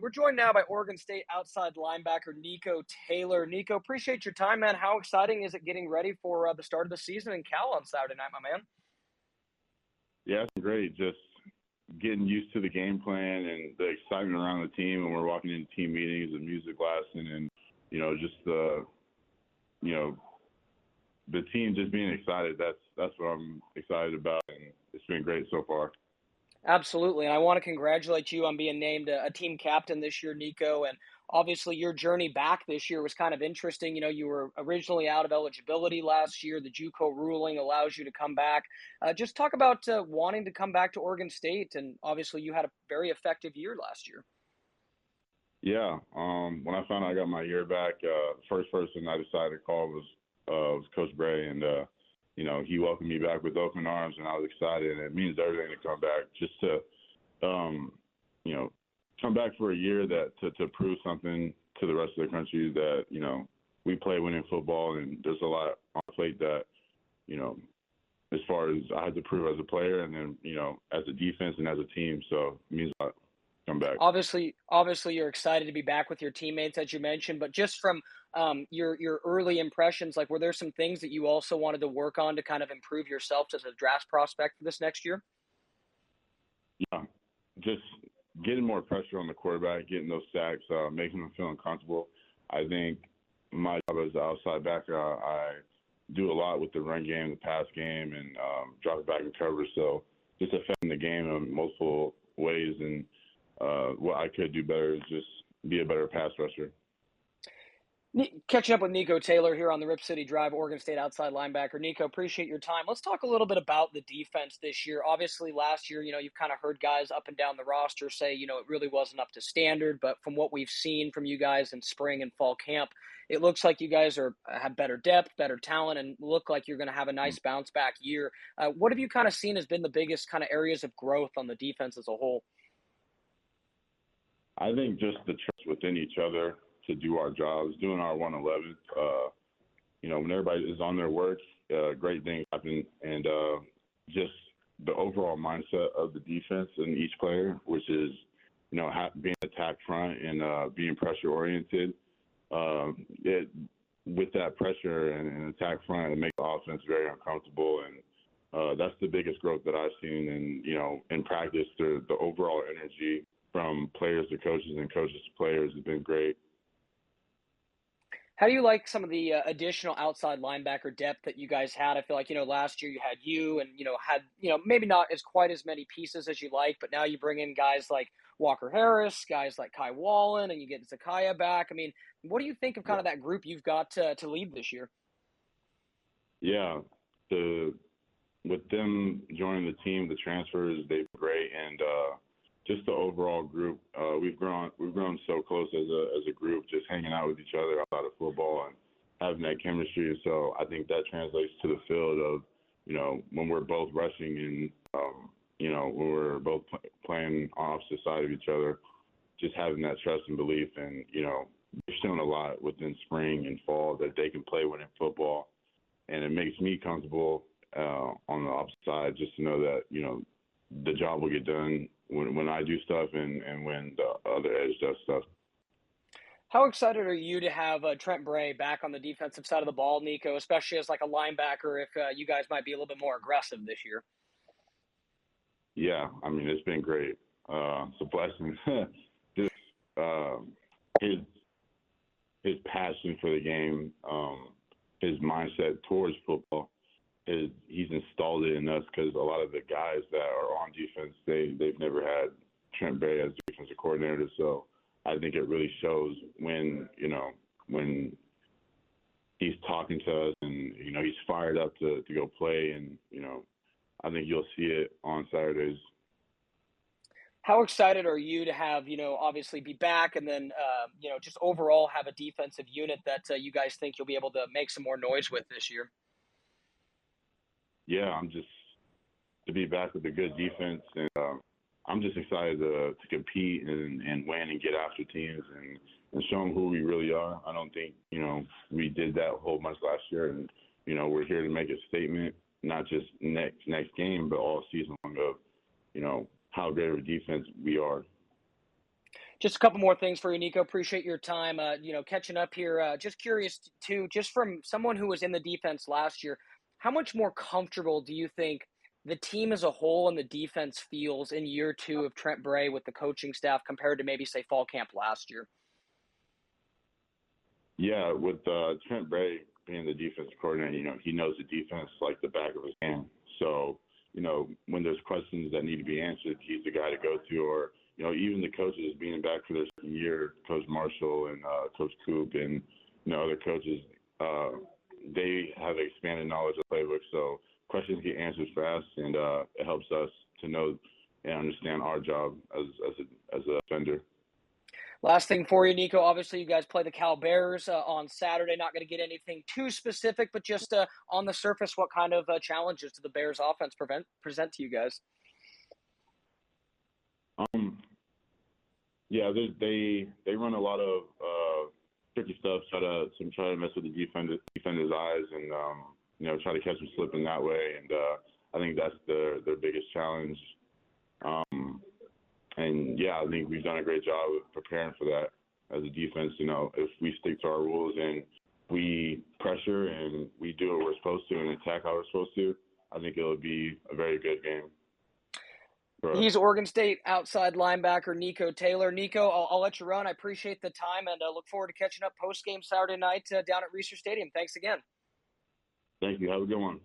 We're joined now by Oregon State outside linebacker Nikko Taylor. Nikko, appreciate your time, man. How exciting is it getting ready for the start of the season in Cal on Saturday night, my man? Yeah, it's great. Just getting used to the game plan and the excitement around the team when we're walking into team meetings and music blasting and, just the team just being excited. That's what I'm excited about, and it's been great so far. Absolutely. And I want to congratulate you on being named a team captain this year, Nikko. And obviously, your journey back this year was kind of interesting. You were originally out of eligibility last year. The JUCO ruling allows you to come back. Just talk about wanting to come back to Oregon State. And obviously, you had a very effective year last year. Yeah. When I found out I got my year back, first person I decided to call was Coach Bray, and he welcomed me back with open arms, and I was excited. And it means everything to come back, just to, come back for a year to prove something to the rest of the country that, we play winning football, and there's a lot on the plate that, as far as I had to prove as a player and then, as a defense and as a team. So it means a lot to come back. Obviously, you're excited to be back with your teammates, as you mentioned. But just from your early impressions, like, were there some things that you also wanted to work on to kind of improve yourself as a draft prospect for this next year? Yeah, just getting more pressure on the quarterback, getting those sacks, making them feel uncomfortable. I think my job as an outside backer, I do a lot with the run game, the pass game, and drop it back in coverage. So just affecting the game in multiple ways. And what I could do better is just be a better pass rusher. Catching up with Nikko Taylor here on the Rip City Drive, Oregon State outside linebacker. Nikko, appreciate your time. Let's talk a little bit about the defense this year. Obviously, last year, you've kind of heard guys up and down the roster say, it really wasn't up to standard. But from what we've seen from you guys in spring and fall camp, it looks like you guys have better depth, better talent, and look like you're going to have a nice bounce back year. What have you kind of seen has been the biggest kind of areas of growth on the defense as a whole? I think just the trust within each other to do our jobs, doing our 111. When everybody is on their work, great things happen. And just the overall mindset of the defense and each player, which is, being attack front and being pressure oriented. With that pressure and attack front, it makes the offense very uncomfortable. And that's the biggest growth that I've seen. And, in practice, the overall energy from players to coaches and coaches to players has been great. How do you like some of the additional outside linebacker depth that you guys had? I feel like, last year you had and, had, maybe not as quite as many pieces as you like, but now you bring in guys like Walker Harris, guys like Kai Wallen, and you get Zakiya back. I mean, what do you think of kind of that group you've got to lead this year? Yeah, with them joining the team, the transfers, they've been great. And, just the overall group, we've grown so close as a group, just hanging out with each other outside of football and having that chemistry. And so I think that translates to the field of, when we're both rushing and, when we're both playing on opposite side of each other, just having that trust and belief. And, they've shown a lot within spring and fall that they can play winning football. And it makes me comfortable on the opposite side just to know that, the job will get done when I do stuff and when the other edge does stuff. How excited are you to have Trent Bray back on the defensive side of the ball, Nikko, especially as like a linebacker, if you guys might be a little bit more aggressive this year? Yeah, I mean, it's been great. It's a blessing. Just his passion for the game, his mindset towards football. He's installed it in us because a lot of the guys that are on defense, they've never had Trent Bray as defensive coordinator. So I think it really shows when he's talking to us and, he's fired up to go play. And, I think you'll see it on Saturdays. How excited are you to have, obviously be back and then, just overall have a defensive unit that you guys think you'll be able to make some more noise with this year? Yeah, I'm just to be back with a good defense, and I'm just excited to compete and win and get after teams and show them who we really are. I don't think we did that a whole bunch last year, and we're here to make a statement, not just next game, but all season long of how great of a defense we are. Just a couple more things for you, Nico. Appreciate your time. Catching up here. Just curious too, just from someone who was in the defense last year, how much more comfortable do you think the team as a whole and the defense feels in year two of Trent Bray with the coaching staff compared to maybe say fall camp last year? Yeah, with Trent Bray being the defense coordinator, he knows the defense like the back of his hand. So, when there's questions that need to be answered, he's the guy to go to. Or, even the coaches being back for their second year, Coach Marshall and Coach Coop and, other coaches, they have expanded knowledge of playbook. So questions get answered fast, and it helps us to know and understand our job as a defender. Last thing for you, Nico. Obviously, you guys play the Cal Bears on Saturday. Not going to get anything too specific, but just on the surface, what kind of challenges do the Bears offense present to you guys? Yeah, they run a lot of tricky stuff, try to mess with the defender's eyes, and try to catch them slipping that way. And I think that's their biggest challenge. And yeah, I think we've done a great job of preparing for that as a defense. If we stick to our rules and we pressure and we do what we're supposed to and attack how we're supposed to, I think it'll be a very good game for us. He's Oregon State outside linebacker Nikko Taylor. Nico, I'll let you run. I appreciate the time and look forward to catching up post game Saturday night down at Reser Stadium. Thanks again. Thank you. Have a good one.